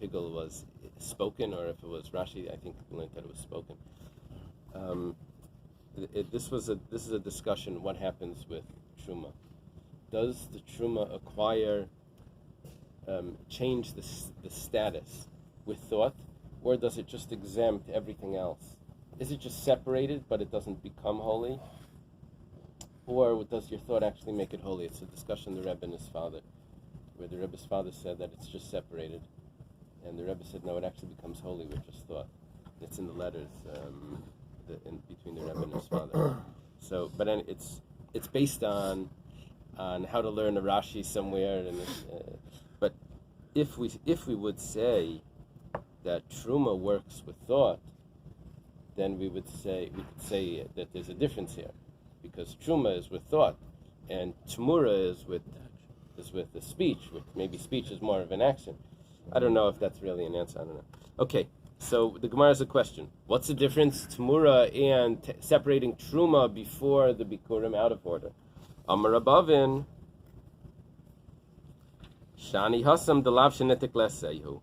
pigul was spoken, or if it was Rashi, I think learned that it was spoken. This is a discussion. What happens with truma? Does the truma acquire, change the status with thought, or does it just exempt everything else? Is it just separated, but it doesn't become holy? Or does your thought actually make it holy? It's a discussion the Rebbe and his father, where the Rebbe's father said that it's just separated, and the Rebbe said, no, it actually becomes holy with just thought. It's in the letters between the Rebbe and his father. So, but it's based on how to learn a Rashi somewhere, and but if we would say that truma works with thought, then we could say that there's a difference here, because truma is with thought, and temurah is with the speech. Maybe speech is more of an action. I don't know if that's really an answer. I don't know. Okay, so the Gemara has a question. What's the difference, temurah and separating truma before the bikurim out of order? Amar Rabavin, Shani Hasam Delav Shenetik Lesehu.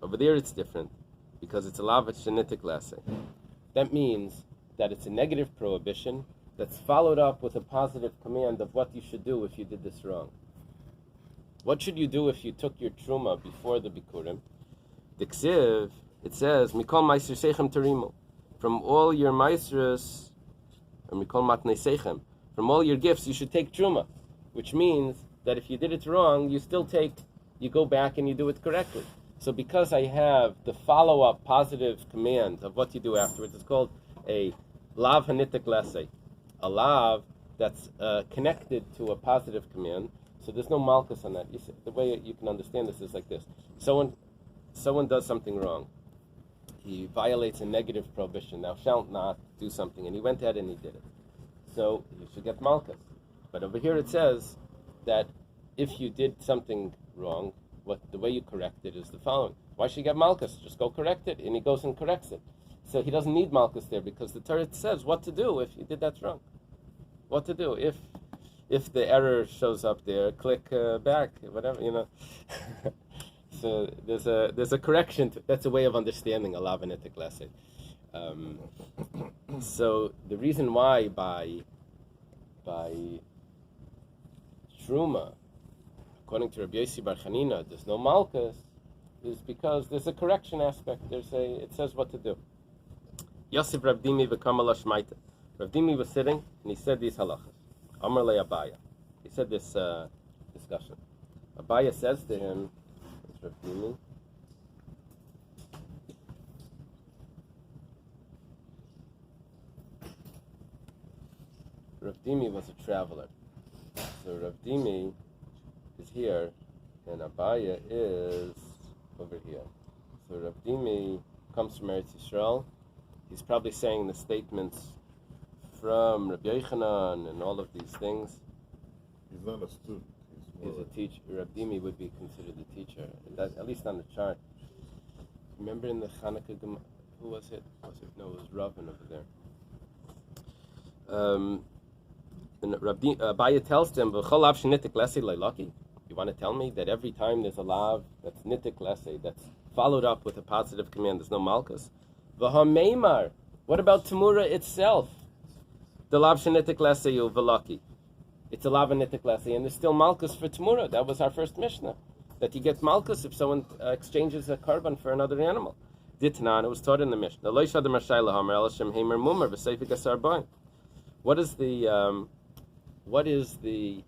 Over there it's different, because it's a lav Shenetik Leseh. That means that it's a negative prohibition that's followed up with a positive command of what you should do if you did this wrong. What should you do if you took your truma before the bikurim? Diksiv, it says, Mikol Meiser Seichem Terimu. From all your meisers, or Mikol Matnei Seichem, from all your gifts you should take truma, which means that if you did it wrong, you go back and you do it correctly. So because I have the follow-up positive command of what you do afterwards, it's called a lav hanitik lesei, a lav that's connected to a positive command. So there's no malchus on that. The way you can understand this is like this. Someone does something wrong. He violates a negative prohibition. Thou shalt not do something. And he went ahead and he did it. So you should get malchus. But over here it says that if you did something wrong, the way you correct it is the following. Why should you get malchus? Just go correct it. And he goes and corrects it. So he doesn't need malchus there, because the Torah says what to do if you did that wrong. What to do if the error shows up there, click back, whatever, So there's a correction. That's a way of understanding a lav hanitik lesei. So the reason why by truma, according to Rabbi Yossi Bar Chanina, there's no malchus, is because there's a correction aspect. It says what to do. Yosef Rav Dimi v'kamala shmaita. Rav Dimi was sitting and he said these halachas. Amar le Abaya. He said this discussion. Abaya says to him, it's Rav Dimi. Rav Dimi was a traveler. So Rav Dimi is here, and Abaya is over here. So Rav Dimi comes from Eretz Yisrael. He's probably saying the statements from Rabbi Yochanan and all of these things. He's not a student. He's a teacher. Rav Dimi would be considered a teacher, at least on the chart. Remember in the Chanukah Gemara, who was it? No, it was Ravin over there. And Abaya tells them, "V'cholav shenitik lesei leilaki." You want to tell me that every time there's a lav that's nitik lesei, that's followed up with a positive command, there's no malchus? V'hameimar. What about Temurah itself? The lav shenitik lesei v'laki. It's a lav nitik lesei, and there's still malchus for Temurah. That was our first Mishnah, that you get malchus if someone exchanges a korban for another animal. Ditnan, it was taught in the Mishnah. What is the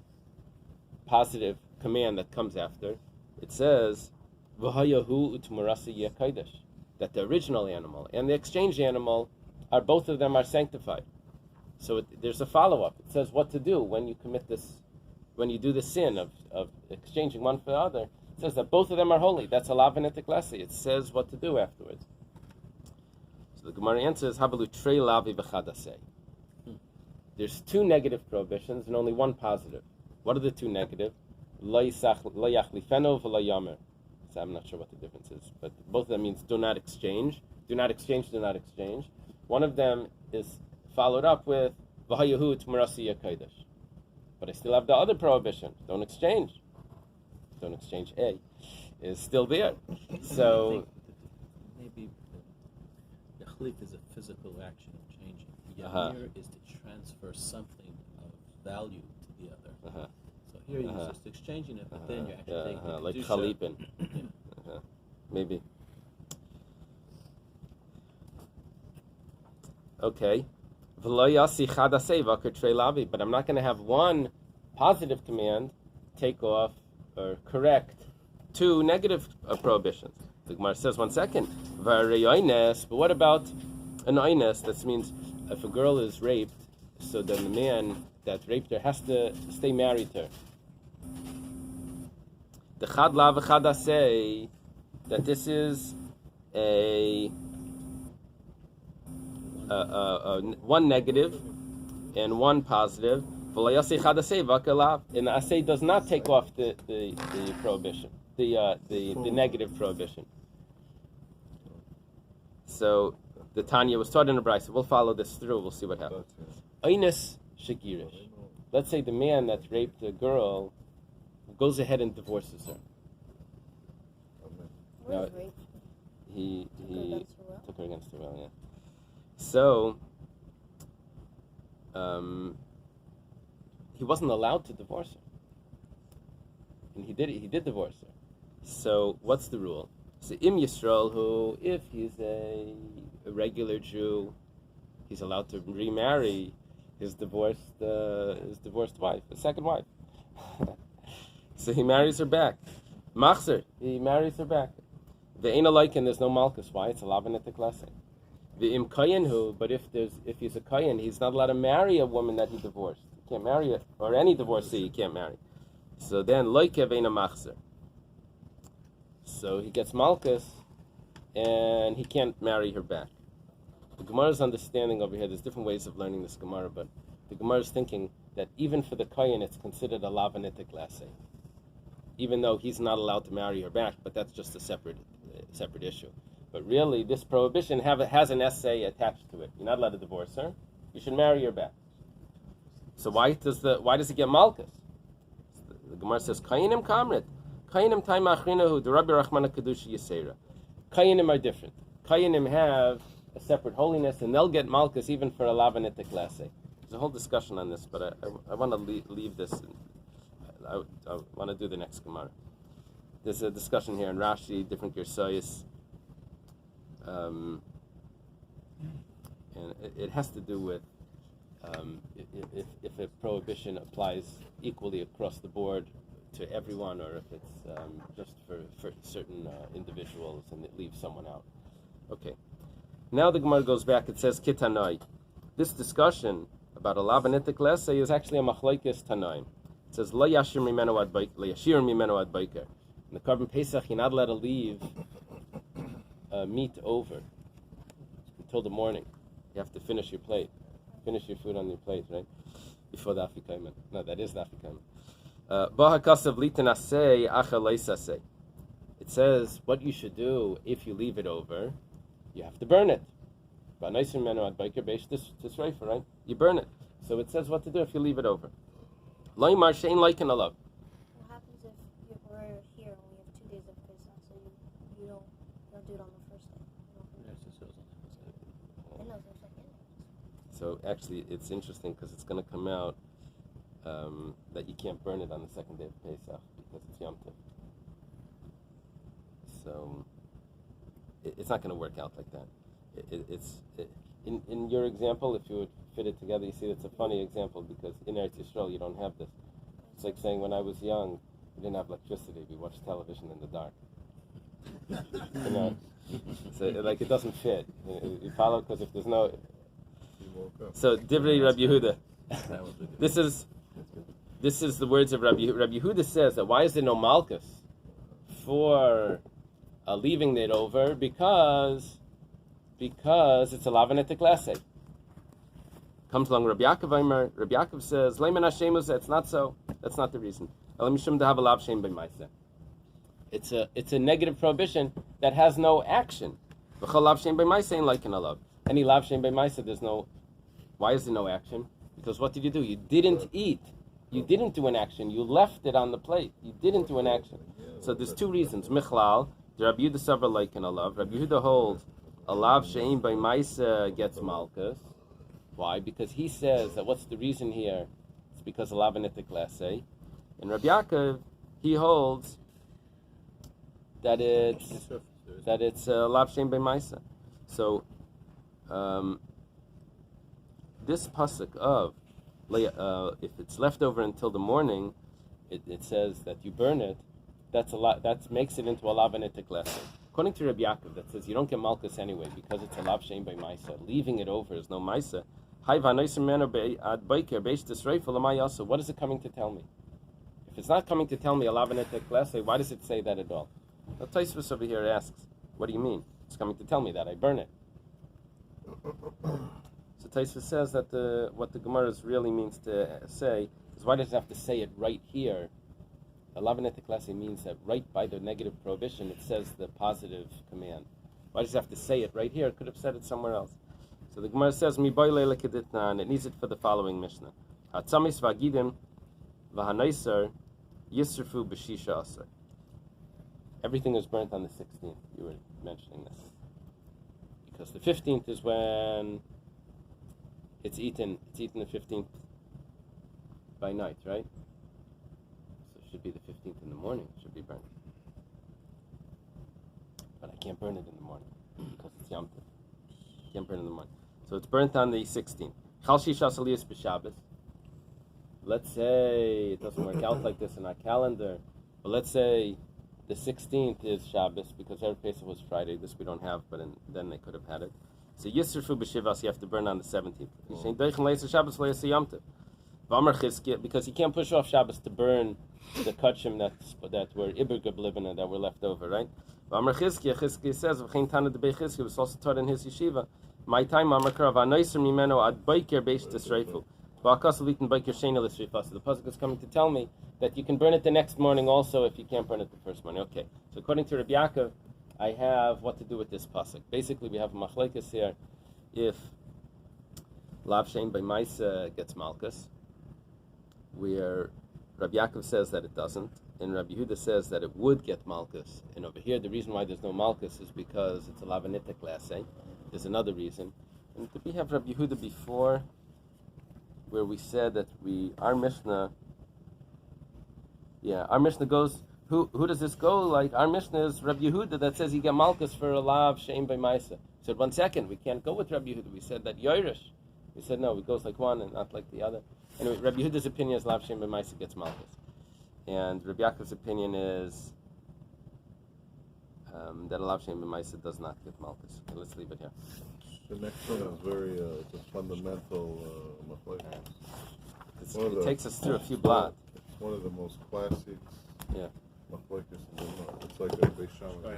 positive command that comes after? It says, "V'hayahu u'tmurasi yekaidesh," that the original animal and the exchange animal both of them are sanctified. So there's a follow-up. It says what to do when you commit this, when you do the sin of exchanging one for the other. It says that both of them are holy. That's a lav hanitik lesei. It says what to do afterwards. So the Gemara answers, "Habalu trei lavi v'chadasei." There's two negative prohibitions and only one positive. What are the two negative? Lo yachlifenu v'lo yamer. So I'm not sure what the difference is, but both of them means do not exchange. Do not exchange, do not exchange. One of them is followed up with v'hayahu t'murasi yakaidesh. But I still have the other prohibition. Don't exchange. Don't exchange A. is still there. So Maybe the chalif is a physical action of changing. The yamir is to transfer something of value to the other. So here you're just exchanging it, but then you're actually taking the like kedusha. chalipin. Maybe. Okay. But I'm not going to have one positive command take off or correct two negative prohibitions. The Gemara says, 1 second. But what about an oines? That means if a girl is raped, so then the man that raped her has to stay married to her. The chad la v'chad say that this is a one negative and one positive. And the assay does not take off the prohibition, the negative prohibition. So the Tanya was taught in a Bais. We'll follow this through. We'll see what happens. Eines shekirish. Let's say the man that raped a girl goes ahead and divorces her. Now, he took her against her will. Yeah. So he wasn't allowed to divorce her, and he did divorce her. So what's the rule? So Im Yisrael, who if he's a regular Jew, he's allowed to remarry his divorced wife, his second wife. So he marries her back. Machzer, he marries her back. The Ein Alaykin, there's no malchus. Why? It's a lavanete klase. The Im Kayin who, but if he's a Kayin, he's not allowed to marry a woman that he divorced. He can't marry it, or any divorcee he can't marry. So then Loikev Ein Machzer. So he gets malchus, and he can't marry her back. The Gemara's understanding over here, there's different ways of learning this Gemara, but the Gemara's thinking that even for the Kayin, it's considered a lavanete klase. Even though he's not allowed to marry her back, but that's just a separate issue. But really, this prohibition has an essay attached to it. You're not allowed to divorce her. You should marry her back. So why does he get malchus? The Gemara says, Kayinim kamret. Kayinim taim achrinahu, the Rabbi Rachmana Kedusha Yisera. Kayinim are different. Kayinim have a separate holiness, and they'll get malchus even for a lavanete klase. There's a whole discussion on this, but I want to leave this. I want to do the next Gemara. There's a discussion here in Rashi, different Gersayis, and it has to do with if a prohibition applies equally across the board to everyone, or if it's just for certain individuals and it leaves someone out. Okay. Now the Gemara goes back. It says Kitanai. This discussion about a lavanete klase is actually a machlokes tanaim. It says Lo yashir mimenu ad baiker. In the Korban Pesach, you're not allowed to leave meat over until the morning. You have to finish your plate, finish your food on your plate, right? Before the afikomen. No, that is the afikomen. It says what you should do if you leave it over. You have to burn it. Right? You burn it. So it says what to do if you leave it over. What happens if you were here and we have 2 days of Pesach, so you don't do it on the first day? So actually, it's interesting because it's going to come out that you can't burn it on the second day of Pesach because it's Yom Tov. So it's not going to work out like that. In your example, if you would fit it together, you see it's a funny example because in Eretz Yisrael you don't have this. It's like saying when I was young, we didn't have electricity. We watched television in the dark. You know, so like it doesn't fit. You follow because if there's no. So Divrei Rabbi Yehuda. This is the words of Rabbi Yehuda. Rabbi Yehuda says that why is there no malchus for leaving it over? Because it's a lavanete klase. Comes along Rabbi Yaakov. Rabbi Yaakov says, it's not so. That's not the reason. It's a negative prohibition that has no action. Any lav shein b'maisa, there's no. Why is there no action? Because what did you do? You didn't eat You didn't do an action. You left it on the plate. You didn't do an action. So there's two reasons. Michlal, the Rabbi Yehuda Savar like an alav. Rabbi Yehuda holds alav she'im by Maisa gets malchus. Why? Because he says that what's the reason here? It's because alav anitik lesei. And Rabbi Yaakov, he holds that it's alav she'im by Maisa. So this pasuk of if it's left over until the morning, it says that you burn it. That's a lot. That makes it into a lav anitik lesson. According to Rabbi Yaakov, that says you don't get malchus anyway because it's a lav shein by ma'isa. Leaving it over is no ma'isa. What is it coming to tell me? If it's not coming to tell me a lav anitik lesson, why does it say that at all? Now Tosfos over here asks, what do you mean? It's coming to tell me that I burn it. So Tosfos says that what the Gemara really means to say is why does it have to say it right here? Alav anitik lesei means that right by the negative prohibition it says the positive command. Why does it have to say it right here? It could have said it somewhere else. So the Gemara says Mi boile lekiditna, and it needs it for the following Mishnah. Hatzamis vagidim v'hanaiser yisrfu b'shisha aser. Everything was burnt on the 16th. You were mentioning this because the 15th is when it's eaten. It's eaten the 15th by night, right? Should be the 15th in the morning. It should be burned. But I can't burn it in the morning because it's Yom Tov. Can't burn it in the morning. So it's burnt on the 16th. Chal Shisha Saliyas b'Shabbos. Let's say it doesn't work out like this in our calendar, but let's say the 16th is Shabbos because Erev Pesach was Friday. This we don't have, but then they could have had it. So Yisrfu b'Shivas, you have to burn on the 17th. Because he can't push off Shabbos to burn the kachim that were iber geblieben that were left over, right? Amar Chizkiya says, "V'chein Tana de Chizkiya was also taught in his yeshiva. My time Amar Karav Anaiser Mimeno Ad Baiker Beish Tisreifu. V'Akas Litin Baiker Sheina Lisreifa." So the pasuk is coming to tell me that you can burn it the next morning also if you can't burn it the first morning. Okay. So according to Rabbi Yaakov, I have what to do with this pasuk. Basically, we have a machlekes here. If lav shein by Maisa gets malchus, where Rabbi Yaakov says that it doesn't, and Rabbi Yehuda says that it would get malchus. And over here, the reason why there's no malchus is because it's a lav anitik lesei. There's another reason. And did we have Rabbi Yehuda before, where we said that our Mishnah goes. Who does this go like? Our Mishnah is Rabbi Yehuda that says you get malchus for a lav shein by Maisa. We said 1 second, we can't go with Rabbi Yehuda. We said that Yoirish. We said no, it goes like one and not like the other. Anyway, Rabbi Yehuda's opinion is lav shein by Maisa gets malchus, and Rabbi Yaakov's opinion is that a lav shein by Maisa does not get malchus. Okay, let's leave it here. The next one is very it's a fundamental It takes us through a few blot. It's one of the most classic machlokes in the world. It's like a Beis Shammai.